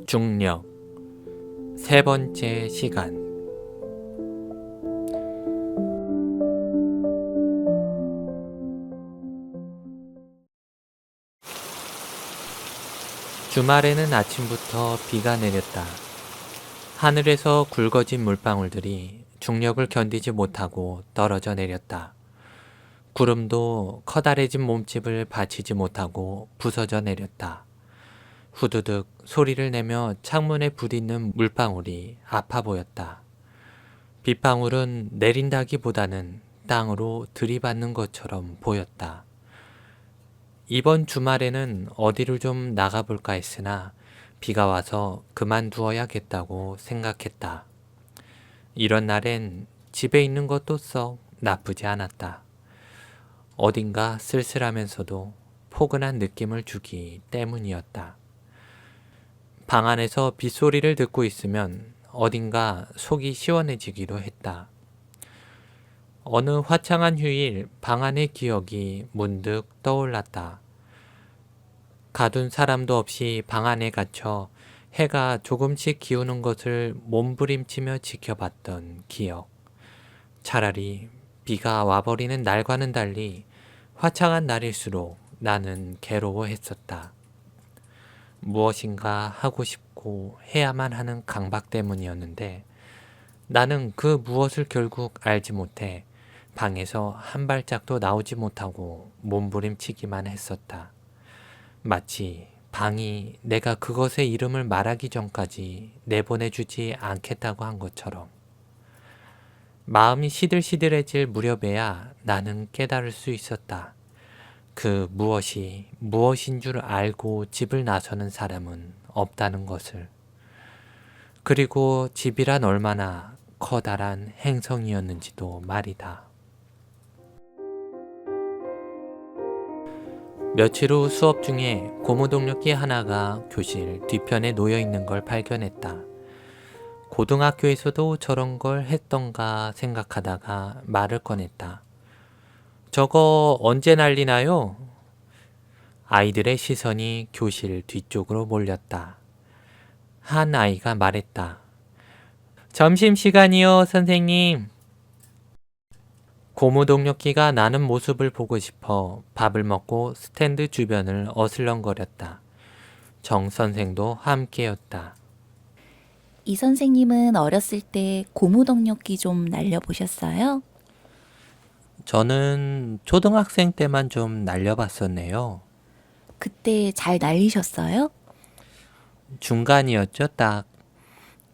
중력 세 번째 시간. 주말에는 아침부터 비가 내렸다. 하늘에서 굵어진 물방울들이 중력을 견디지 못하고 떨어져 내렸다. 구름도 커다래진 몸집을 받치지 못하고 부서져 내렸다. 후두둑 소리를 내며 창문에 부딪는 물방울이 아파 보였다. 빗방울은 내린다기보다는 땅으로 들이받는 것처럼 보였다. 이번 주말에는 어디를 좀 나가볼까 했으나 비가 와서 그만두어야겠다고 생각했다. 이런 날엔 집에 있는 것도 썩 나쁘지 않았다. 어딘가 쓸쓸하면서도 포근한 느낌을 주기 때문이었다. 방 안에서 빗소리를 듣고 있으면 어딘가 속이 시원해지기도 했다. 어느 화창한 휴일 방 안의 기억이 문득 떠올랐다. 가둔 사람도 없이 방 안에 갇혀 해가 조금씩 기우는 것을 몸부림치며 지켜봤던 기억. 차라리 비가 와버리는 날과는 달리 화창한 날일수록 나는 괴로워했었다. 무엇인가 하고 싶고 해야만 하는 강박 때문이었는데 나는 그 무엇을 결국 알지 못해 방에서 한 발짝도 나오지 못하고 몸부림치기만 했었다. 마치 방이 내가 그것의 이름을 말하기 전까지 내보내주지 않겠다고 한 것처럼. 마음이 시들시들해질 무렵에야 나는 깨달을 수 있었다. 그 무엇이 무엇인 줄 알고 집을 나서는 사람은 없다는 것을. 그리고 집이란 얼마나 커다란 행성이었는지도 말이다. 며칠 후 수업 중에 고무동력기 하나가 교실 뒤편에 놓여 있는 걸 발견했다. 고등학교에서도 저런 걸 했던가 생각하다가 말을 꺼냈다. 저거 언제 날리나요? 아이들의 시선이 교실 뒤쪽으로 몰렸다. 한 아이가 말했다. 점심시간이요, 선생님. 고무동력기가 나는 모습을 보고 싶어 밥을 먹고 스탠드 주변을 어슬렁거렸다. 정 선생도 함께였다. 이 선생님은 어렸을 때 고무동력기 좀 날려보셨어요? 저는 초등학생 때만 좀 날려봤었네요. 그때 잘 날리셨어요? 중간이었죠, 딱.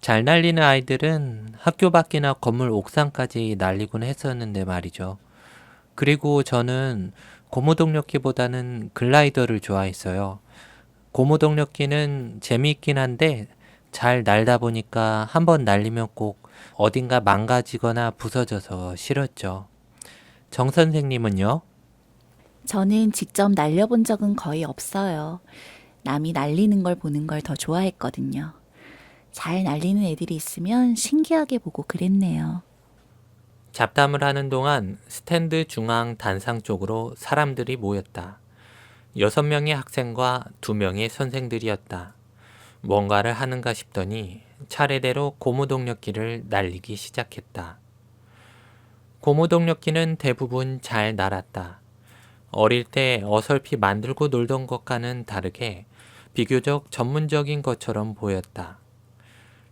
잘 날리는 아이들은 학교 밖이나 건물 옥상까지 날리곤 했었는데 말이죠. 그리고 저는 고무동력기보다는 글라이더를 좋아했어요. 고무동력기는 재미있긴 한데 잘 날다 보니까 한번 날리면 꼭 어딘가 망가지거나 부서져서 싫었죠. 정 선생님은요? 저는 직접 날려본 적은 거의 없어요. 남이 날리는 걸 보는 걸 더 좋아했거든요. 잘 날리는 애들이 있으면 신기하게 보고 그랬네요. 잡담을 하는 동안 스탠드 중앙 단상 쪽으로 사람들이 모였다. 6명의 학생과 2명의 선생들이었다. 뭔가를 하는가 싶더니 차례대로 고무동력기를 날리기 시작했다. 고무동력기는 대부분 잘 날았다. 어릴 때 어설피 만들고 놀던 것과는 다르게 비교적 전문적인 것처럼 보였다.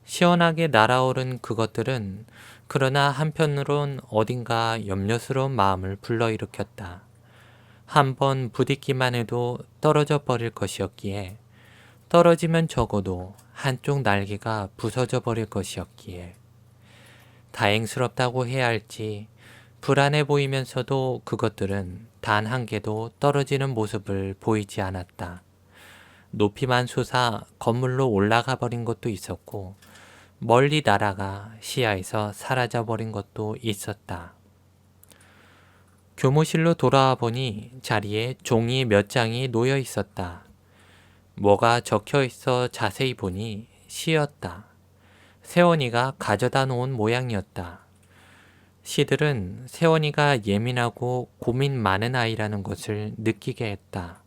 시원하게 날아오른 그것들은 그러나 한편으론 어딘가 염려스러운 마음을 불러일으켰다. 한번 부딪기만 해도 떨어져 버릴 것이었기에, 떨어지면 적어도 한쪽 날개가 부서져 버릴 것이었기에, 다행스럽다고 해야 할지 불안해 보이면서도 그것들은 단 한 개도 떨어지는 모습을 보이지 않았다. 높이만 솟아 건물로 올라가 버린 것도 있었고 멀리 날아가 시야에서 사라져 버린 것도 있었다. 교무실로 돌아와 보니 자리에 종이 몇 장이 놓여 있었다. 뭐가 적혀 있어 자세히 보니 시였다. 세원이가 가져다 놓은 모양이었다. 시들은 세원이가 예민하고 고민 많은 아이라는 것을 느끼게 했다.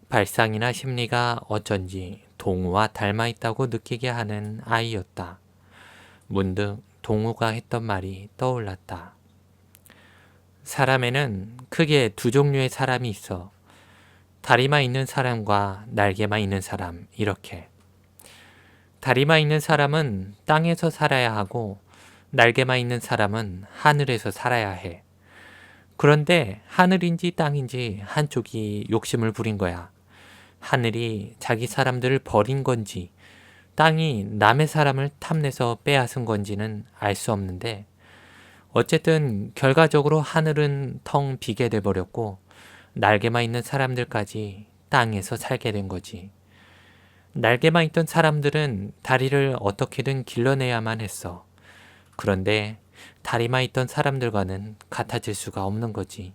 발상이나 심리가 어쩐지 동우와 닮아 있다고 느끼게 하는 아이였다. 문득 동우가 했던 말이 떠올랐다. 사람에는 크게 두 종류의 사람이 있어. 다리만 있는 사람과 날개만 있는 사람, 이렇게. 다리만 있는 사람은 땅에서 살아야 하고 날개만 있는 사람은 하늘에서 살아야 해. 그런데 하늘인지 땅인지 한쪽이 욕심을 부린 거야. 하늘이 자기 사람들을 버린 건지 땅이 남의 사람을 탐내서 빼앗은 건지는 알 수 없는데 어쨌든 결과적으로 하늘은 텅 비게 돼버렸고 날개만 있는 사람들까지 땅에서 살게 된 거지. 날개만 있던 사람들은 다리를 어떻게든 길러내야만 했어. 그런데 다리만 있던 사람들과는 같아질 수가 없는 거지.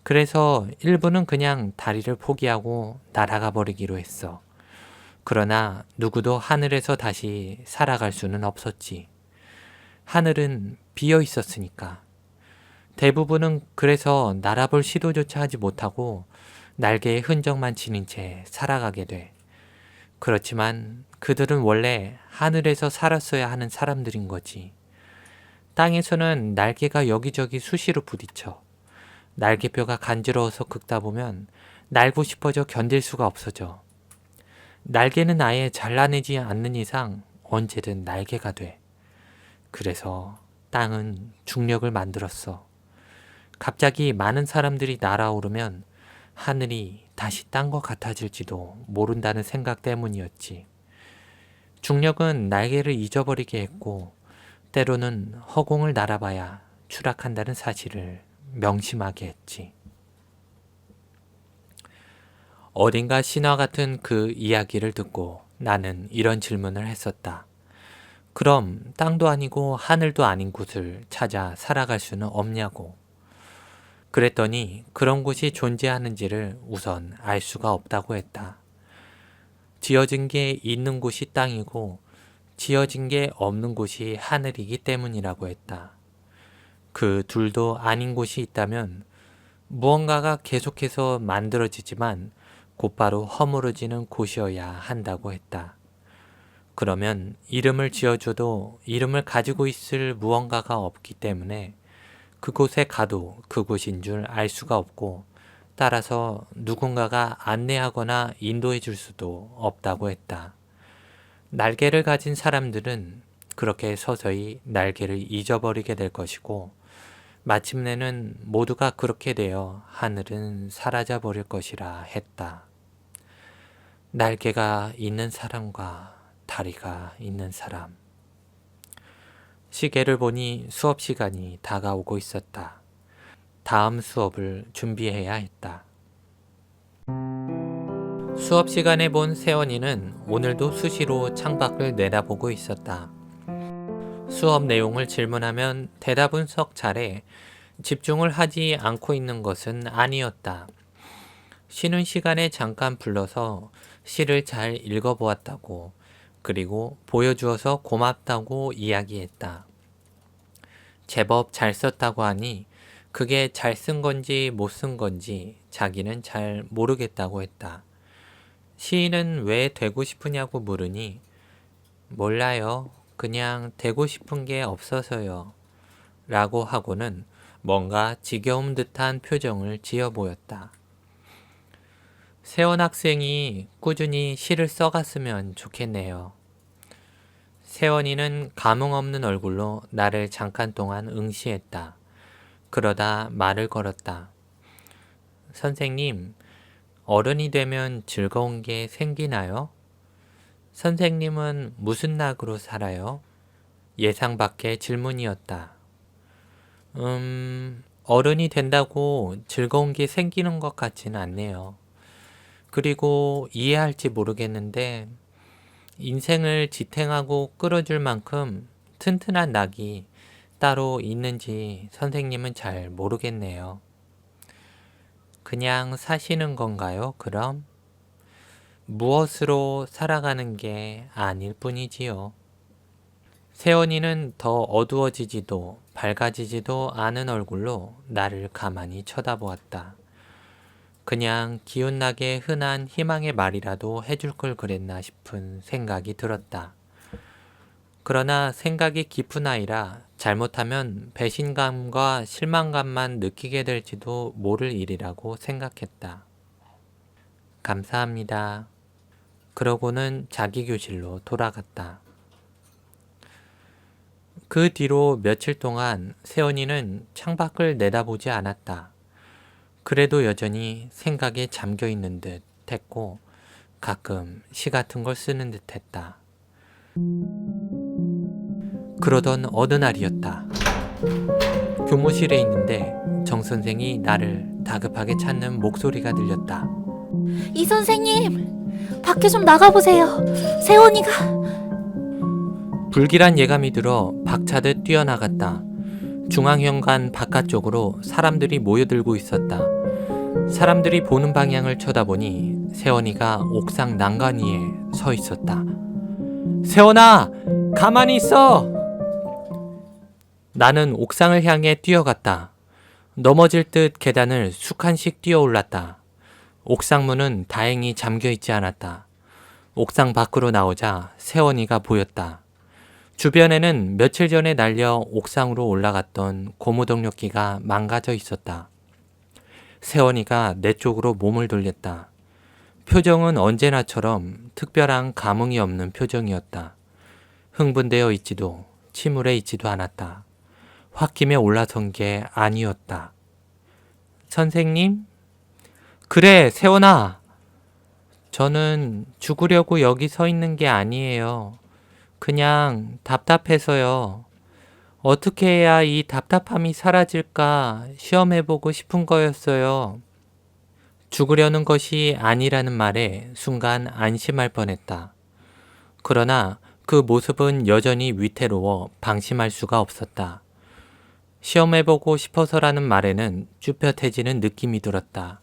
그래서 일부는 그냥 다리를 포기하고 날아가 버리기로 했어. 그러나 누구도 하늘에서 다시 살아갈 수는 없었지. 하늘은 비어 있었으니까. 대부분은 그래서 날아볼 시도조차 하지 못하고 날개의 흔적만 지닌 채 살아가게 돼. 그렇지만 그들은 원래 하늘에서 살았어야 하는 사람들인 거지. 땅에서는 날개가 여기저기 수시로 부딪혀. 날개뼈가 간지러워서 긁다 보면 날고 싶어져 견딜 수가 없어져. 날개는 아예 잘라내지 않는 이상 언제든 날개가 돼. 그래서 땅은 중력을 만들었어. 갑자기 많은 사람들이 날아오르면 하늘이 다시 땅과 같아질지도 모른다는 생각 때문이었지. 중력은 날개를 잊어버리게 했고 때로는 허공을 날아봐야 추락한다는 사실을 명심하게 했지. 어딘가 신화 같은 그 이야기를 듣고 나는 이런 질문을 했었다. 그럼 땅도 아니고 하늘도 아닌 곳을 찾아 살아갈 수는 없냐고. 그랬더니 그런 곳이 존재하는지를 우선 알 수가 없다고 했다. 지어진 게 있는 곳이 땅이고 지어진 게 없는 곳이 하늘이기 때문이라고 했다. 그 둘도 아닌 곳이 있다면 무언가가 계속해서 만들어지지만 곧바로 허물어지는 곳이어야 한다고 했다. 그러면 이름을 지어줘도 이름을 가지고 있을 무언가가 없기 때문에 그곳에 가도 그곳인 줄 알 수가 없고 따라서 누군가가 안내하거나 인도해 줄 수도 없다고 했다. 날개를 가진 사람들은 그렇게 서서히 날개를 잊어버리게 될 것이고 마침내는 모두가 그렇게 되어 하늘은 사라져 버릴 것이라 했다. 날개가 있는 사람과 다리가 있는 사람. 시계를 보니 수업 시간이 다가오고 있었다. 다음 수업을 준비해야 했다. 수업 시간에 본 세원이는 오늘도 수시로 창밖을 내다보고 있었다. 수업 내용을 질문하면 대답은 썩 잘해 집중을 하지 않고 있는 것은 아니었다. 쉬는 시간에 잠깐 불러서 시를 잘 읽어보았다고 그리고 보여주어서 고맙다고 이야기했다. 제법 잘 썼다고 하니 그게 잘 쓴 건지 못 쓴 건지 자기는 잘 모르겠다고 했다. 시인은 왜 되고 싶으냐고 물으니 몰라요. 그냥 되고 싶은 게 없어서요. 라고 하고는 뭔가 지겨움 듯한 표정을 지어 보였다. 세원 학생이 꾸준히 시를 써갔으면 좋겠네요. 세원이는 감흥 없는 얼굴로 나를 잠깐 동안 응시했다. 그러다 말을 걸었다. 선생님, 어른이 되면 즐거운 게 생기나요? 선생님은 무슨 낙으로 살아요? 예상 밖의 질문이었다. 어른이 된다고 즐거운 게 생기는 것 같지는 않네요. 그리고 이해할지 모르겠는데 인생을 지탱하고 끌어줄 만큼 튼튼한 낙이 따로 있는지 선생님은 잘 모르겠네요. 그냥 사시는 건가요, 그럼? 무엇으로 살아가는 게 아닐 뿐이지요. 세원이는 더 어두워지지도 밝아지지도 않은 얼굴로 나를 가만히 쳐다보았다. 그냥 기운나게 흔한 희망의 말이라도 해줄 걸 그랬나 싶은 생각이 들었다. 그러나 생각이 깊은 아이라 잘못하면 배신감과 실망감만 느끼게 될지도 모를 일이라고 생각했다. 감사합니다. 그러고는 자기 교실로 돌아갔다. 그 뒤로 며칠 동안 세원이는 창밖을 내다보지 않았다. 그래도 여전히 생각에 잠겨 있는 듯 했고 가끔 시 같은 걸 쓰는 듯 했다. 그러던 어느 날이었다. 교무실에 있는데 정 선생이 나를 다급하게 찾는 목소리가 들렸다. 이 선생님, 밖에 좀 나가보세요. 세원이가... 불길한 예감이 들어 박차듯 뛰어나갔다. 중앙현관 바깥쪽으로 사람들이 모여들고 있었다. 사람들이 보는 방향을 쳐다보니 세원이가 옥상 난간 위에 서 있었다. 세원아! 가만히 있어! 나는 옥상을 향해 뛰어갔다. 넘어질 듯 계단을 수칸씩 뛰어올랐다. 옥상 문은 다행히 잠겨있지 않았다. 옥상 밖으로 나오자 세원이가 보였다. 주변에는 며칠 전에 날려 옥상으로 올라갔던 고무동력기가 망가져 있었다. 세원이가 내 쪽으로 몸을 돌렸다. 표정은 언제나처럼 특별한 감흥이 없는 표정이었다. 흥분되어 있지도 침울해 있지도 않았다. 홧김에 올라선 게 아니었다. 선생님? 그래, 세원아. 저는 죽으려고 여기 서 있는 게 아니에요. 그냥 답답해서요. 어떻게 해야 이 답답함이 사라질까 시험해보고 싶은 거였어요. 죽으려는 것이 아니라는 말에 순간 안심할 뻔했다. 그러나 그 모습은 여전히 위태로워 방심할 수가 없었다. 시험해보고 싶어서라는 말에는 쭈뼛해지는 느낌이 들었다.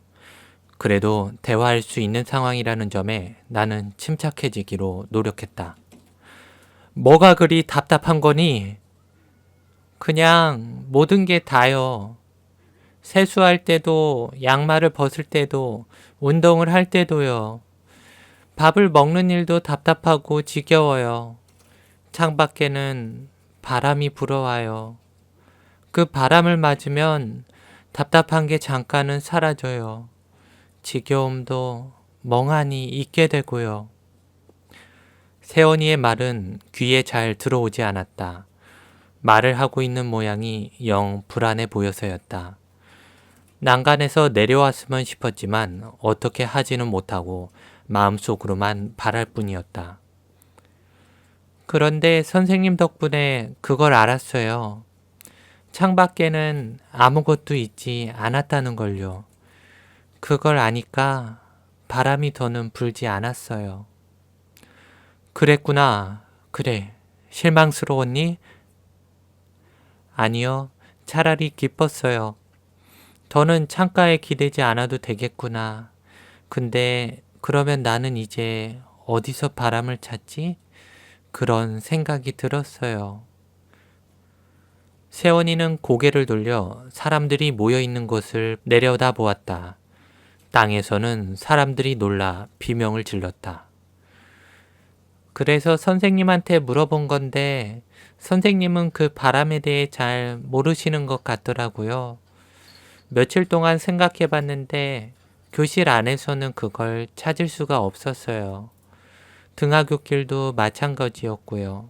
그래도 대화할 수 있는 상황이라는 점에 나는 침착해지기로 노력했다. 뭐가 그리 답답한 거니? 그냥 모든 게 다요. 세수할 때도, 양말을 벗을 때도, 운동을 할 때도요. 밥을 먹는 일도 답답하고 지겨워요. 창밖에는 바람이 불어와요. 그 바람을 맞으면 답답한 게 잠깐은 사라져요. 지겨움도 멍하니 있게 되고요. 세원이의 말은 귀에 잘 들어오지 않았다. 말을 하고 있는 모양이 영 불안해 보여서였다. 난간에서 내려왔으면 싶었지만 어떻게 하지는 못하고 마음속으로만 바랄 뿐이었다. 그런데 선생님 덕분에 그걸 알았어요. 창밖에는 아무것도 있지 않았다는 걸요. 그걸 아니까 바람이 더는 불지 않았어요. 그랬구나. 그래. 실망스러웠니? 아니요. 차라리 기뻤어요. 더는 창가에 기대지 않아도 되겠구나. 근데 그러면 나는 이제 어디서 바람을 찾지? 그런 생각이 들었어요. 세원이는 고개를 돌려 사람들이 모여있는 곳을 내려다보았다. 땅에서는 사람들이 놀라 비명을 질렀다. 그래서 선생님한테 물어본 건데 선생님은 그 바람에 대해 잘 모르시는 것 같더라고요. 며칠 동안 생각해 봤는데 교실 안에서는 그걸 찾을 수가 없었어요. 등하굣길도 마찬가지였고요.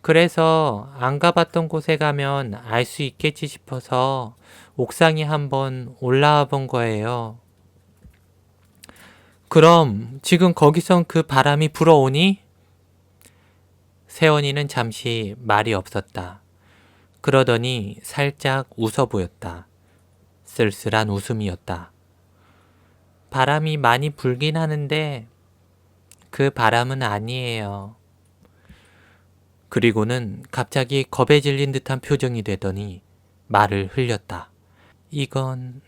그래서 안 가봤던 곳에 가면 알 수 있겠지 싶어서 옥상에 한번 올라와 본 거예요. 그럼 지금 거기선 그 바람이 불어오니? 세원이는 잠시 말이 없었다. 그러더니 살짝 웃어 보였다. 쓸쓸한 웃음이었다. 바람이 많이 불긴 하는데 그 바람은 아니에요. 그리고는 갑자기 겁에 질린 듯한 표정이 되더니 말을 흘렸다. 이건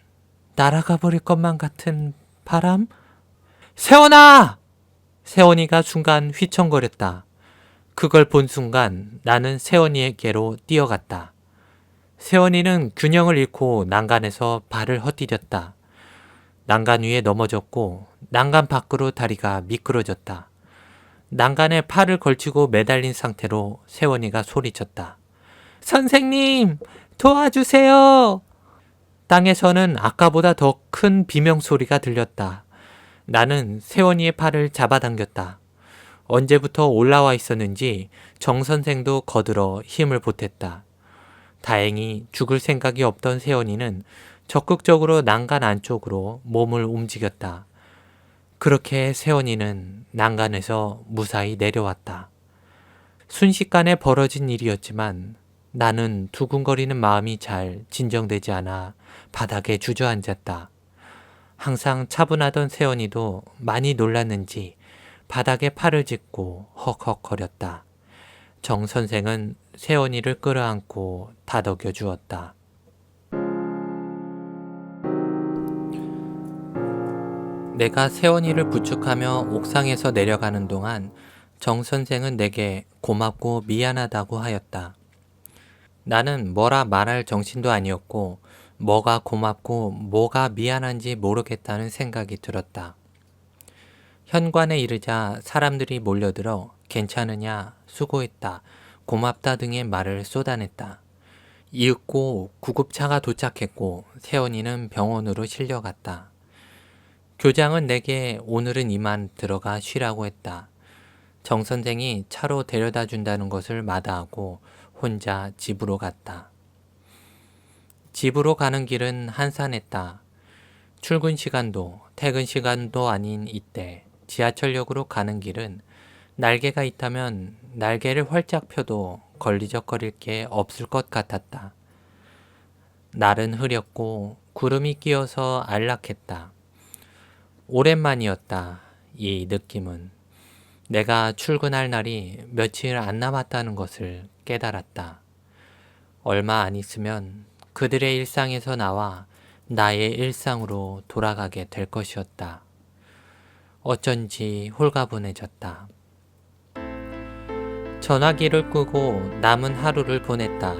날아가 버릴 것만 같은 바람? 세원아! 세원이가 순간 휘청거렸다. 그걸 본 순간 나는 세원이에게로 뛰어갔다. 세원이는 균형을 잃고 난간에서 발을 헛디뎠다. 난간 위에 넘어졌고 난간 밖으로 다리가 미끄러졌다. 난간에 팔을 걸치고 매달린 상태로 세원이가 소리쳤다. 선생님, 도와주세요! 땅에서는 아까보다 더 큰 비명소리가 들렸다. 나는 세원이의 팔을 잡아당겼다. 언제부터 올라와 있었는지 정 선생도 거들어 힘을 보탰다. 다행히 죽을 생각이 없던 세원이는 적극적으로 난간 안쪽으로 몸을 움직였다. 그렇게 세원이는 난간에서 무사히 내려왔다. 순식간에 벌어진 일이었지만 나는 두근거리는 마음이 잘 진정되지 않아 바닥에 주저앉았다. 항상 차분하던 세원이도 많이 놀랐는지 바닥에 팔을 짚고 헉헉거렸다. 정 선생은 세원이를 끌어안고 다독여 주었다. 내가 세원이를 부축하며 옥상에서 내려가는 동안 정 선생은 내게 고맙고 미안하다고 하였다. 나는 뭐라 말할 정신도 아니었고 뭐가 고맙고 뭐가 미안한지 모르겠다는 생각이 들었다. 현관에 이르자 사람들이 몰려들어 괜찮으냐, 수고했다, 고맙다 등의 말을 쏟아냈다. 이윽고 구급차가 도착했고 세원이는 병원으로 실려갔다. 교장은 내게 오늘은 이만 들어가 쉬라고 했다. 정 선생이 차로 데려다 준다는 것을 마다하고 혼자 집으로 갔다. 집으로 가는 길은 한산했다. 출근 시간도 퇴근 시간도 아닌 이때 지하철역으로 가는 길은 날개가 있다면 날개를 활짝 펴도 걸리적거릴 게 없을 것 같았다. 날은 흐렸고 구름이 끼어서 안락했다. 오랜만이었다. 이 느낌은. 내가 출근할 날이 며칠 안 남았다는 것을 깨달았다. 얼마 안 있으면 그들의 일상에서 나와 나의 일상으로 돌아가게 될 것이었다. 어쩐지 홀가분해졌다. 전화기를 끄고 남은 하루를 보냈다.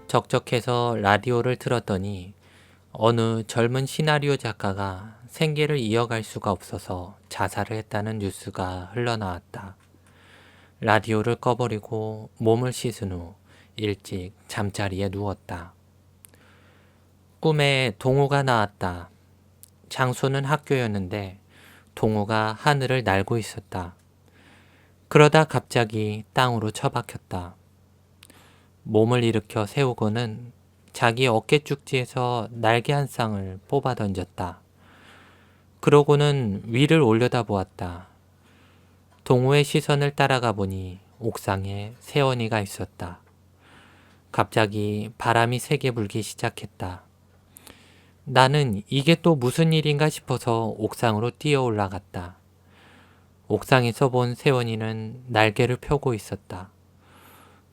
적적해서 라디오를 틀었더니 어느 젊은 시나리오 작가가 생계를 이어갈 수가 없어서 자살을 했다는 뉴스가 흘러나왔다. 라디오를 꺼버리고 몸을 씻은 후 일찍 잠자리에 누웠다. 꿈에 동호가 나왔다. 장소는 학교였는데 동호가 하늘을 날고 있었다. 그러다 갑자기 땅으로 처박혔다. 몸을 일으켜 세우고는 자기 어깨 쭉지에서 날개 한 쌍을 뽑아 던졌다. 그러고는 위를 올려다 보았다. 동호의 시선을 따라가 보니 옥상에 세원이가 있었다. 갑자기 바람이 세게 불기 시작했다. 나는 이게 또 무슨 일인가 싶어서 옥상으로 뛰어 올라갔다. 옥상에서 본 세원이는 날개를 펴고 있었다.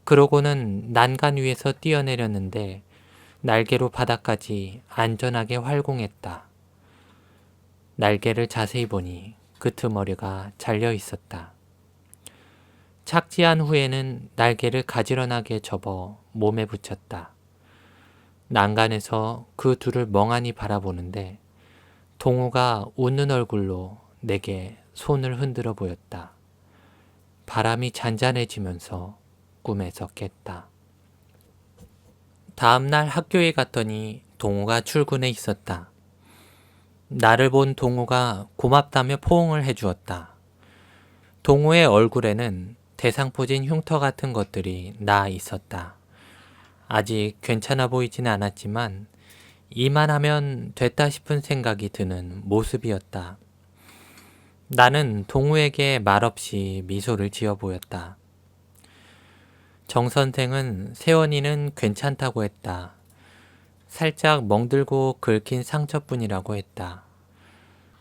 그러고는 난간 위에서 뛰어내렸는데 날개로 바닥까지 안전하게 활공했다. 날개를 자세히 보니 끄트머리가 잘려 있었다. 착지한 후에는 날개를 가지런하게 접어 몸에 붙였다. 난간에서 그 둘을 멍하니 바라보는데 동호가 웃는 얼굴로 내게 손을 흔들어 보였다. 바람이 잔잔해지면서 꿈에서 깼다. 다음날 학교에 갔더니 동호가 출근해 있었다. 나를 본 동호가 고맙다며 포옹을 해주었다. 동호의 얼굴에는 대상포진 흉터 같은 것들이 나 있었다. 아직 괜찮아 보이진 않았지만 이만하면 됐다 싶은 생각이 드는 모습이었다. 나는 동우에게 말없이 미소를 지어 보였다. 정 선생은 세원이는 괜찮다고 했다. 살짝 멍들고 긁힌 상처뿐이라고 했다.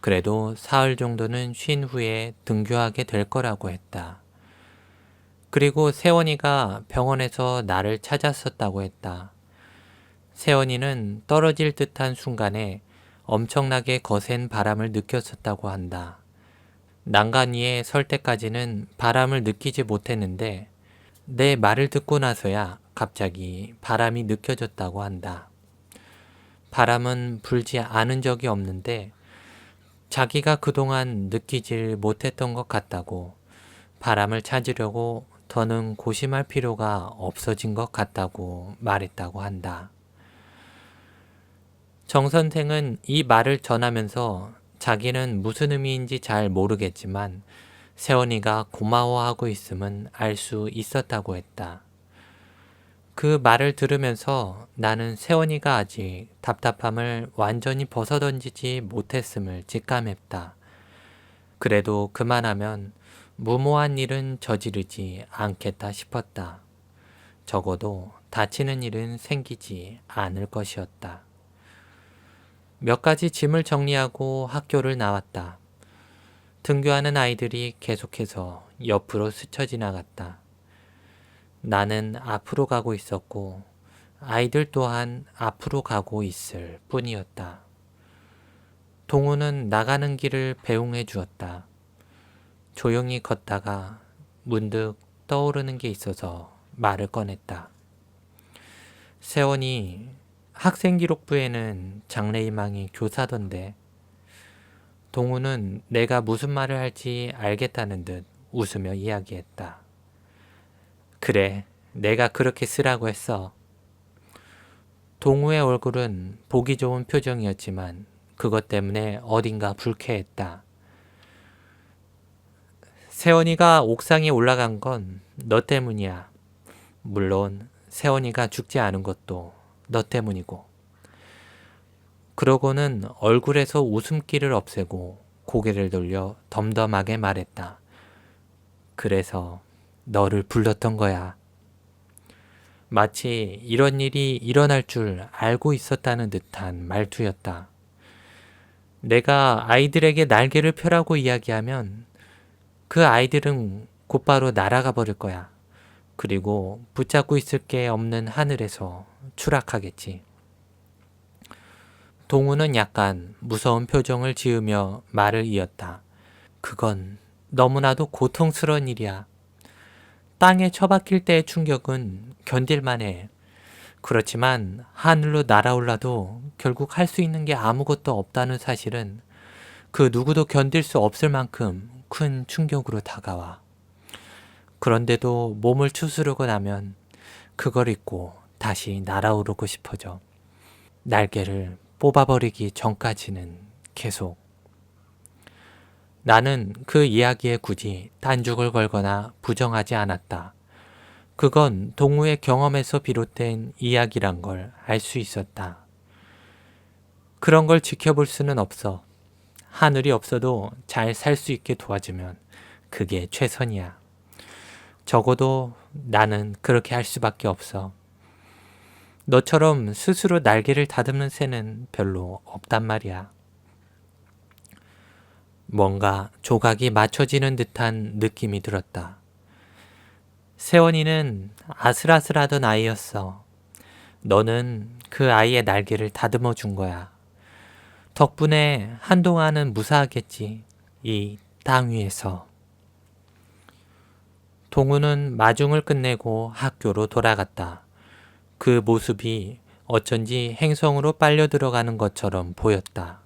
그래도 사흘 정도는 쉰 후에 등교하게 될 거라고 했다. 그리고 세원이가 병원에서 나를 찾았었다고 했다. 세원이는 떨어질 듯한 순간에 엄청나게 거센 바람을 느꼈었다고 한다. 난간 위에 설 때까지는 바람을 느끼지 못했는데 내 말을 듣고 나서야 갑자기 바람이 느껴졌다고 한다. 바람은 불지 않은 적이 없는데 자기가 그동안 느끼질 못했던 것 같다고, 바람을 찾으려고 더는 고심할 필요가 없어진 것 같다고 말했다고 한다. 정 선생은 이 말을 전하면서 자기는 무슨 의미인지 잘 모르겠지만 세원이가 고마워하고 있음은 알 수 있었다고 했다. 그 말을 들으면서 나는 세원이가 아직 답답함을 완전히 벗어던지지 못했음을 직감했다. 그래도 그만하면 무모한 일은 저지르지 않겠다 싶었다. 적어도 다치는 일은 생기지 않을 것이었다. 몇 가지 짐을 정리하고 학교를 나왔다. 등교하는 아이들이 계속해서 옆으로 스쳐 지나갔다. 나는 앞으로 가고 있었고 아이들 또한 앞으로 가고 있을 뿐이었다. 동우는 나가는 길을 배웅해 주었다. 조용히 걷다가 문득 떠오르는 게 있어서 말을 꺼냈다. 세원이 학생기록부에는 장래희망이 교사던데. 동우는 내가 무슨 말을 할지 알겠다는 듯 웃으며 이야기했다. 그래, 내가 그렇게 쓰라고 했어. 동우의 얼굴은 보기 좋은 표정이었지만 그것 때문에 어딘가 불쾌했다. 세원이가 옥상에 올라간 건 너 때문이야. 물론 세원이가 죽지 않은 것도 너 때문이고. 그러고는 얼굴에서 웃음기를 없애고 고개를 돌려 덤덤하게 말했다. 그래서 너를 불렀던 거야. 마치 이런 일이 일어날 줄 알고 있었다는 듯한 말투였다. 내가 아이들에게 날개를 펴라고 이야기하면 그 아이들은 곧바로 날아가 버릴 거야. 그리고 붙잡고 있을 게 없는 하늘에서 추락하겠지. 동우는 약간 무서운 표정을 지으며 말을 이었다. 그건 너무나도 고통스러운 일이야. 땅에 처박힐 때의 충격은 견딜만 해. 그렇지만 하늘로 날아올라도 결국 할 수 있는 게 아무것도 없다는 사실은 그 누구도 견딜 수 없을 만큼 큰 충격으로 다가와. 그런데도 몸을 추스르고 나면 그걸 잊고 다시 날아오르고 싶어져. 날개를 뽑아버리기 전까지는 계속. 나는 그 이야기에 굳이 딴죽을 걸거나 부정하지 않았다. 그건 동우의 경험에서 비롯된 이야기란 걸 알 수 있었다. 그런 걸 지켜볼 수는 없어. 하늘이 없어도 잘 살 수 있게 도와주면 그게 최선이야. 적어도 나는 그렇게 할 수밖에 없어. 너처럼 스스로 날개를 다듬는 새는 별로 없단 말이야. 뭔가 조각이 맞춰지는 듯한 느낌이 들었다. 세원이는 아슬아슬하던 아이였어. 너는 그 아이의 날개를 다듬어 준 거야. 덕분에 한동안은 무사하겠지. 이 땅 위에서. 동우는 마중을 끝내고 학교로 돌아갔다. 그 모습이 어쩐지 행성으로 빨려 들어가는 것처럼 보였다.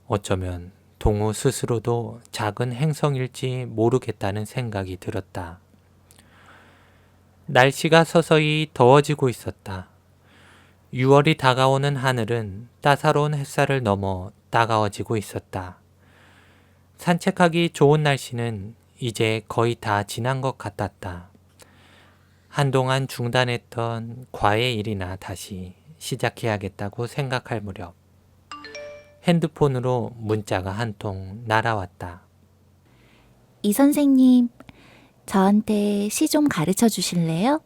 어쩌면 동우 스스로도 작은 행성일지 모르겠다는 생각이 들었다. 날씨가 서서히 더워지고 있었다. 6월이 다가오는 하늘은 따사로운 햇살을 넘어 따가워지고 있었다. 산책하기 좋은 날씨는 이제 거의 다 지난 것 같았다. 한동안 중단했던 과외 일이나 다시 시작해야겠다고 생각할 무렵 핸드폰으로 문자가 한 통 날아왔다. 이 선생님, 저한테 시 좀 가르쳐 주실래요?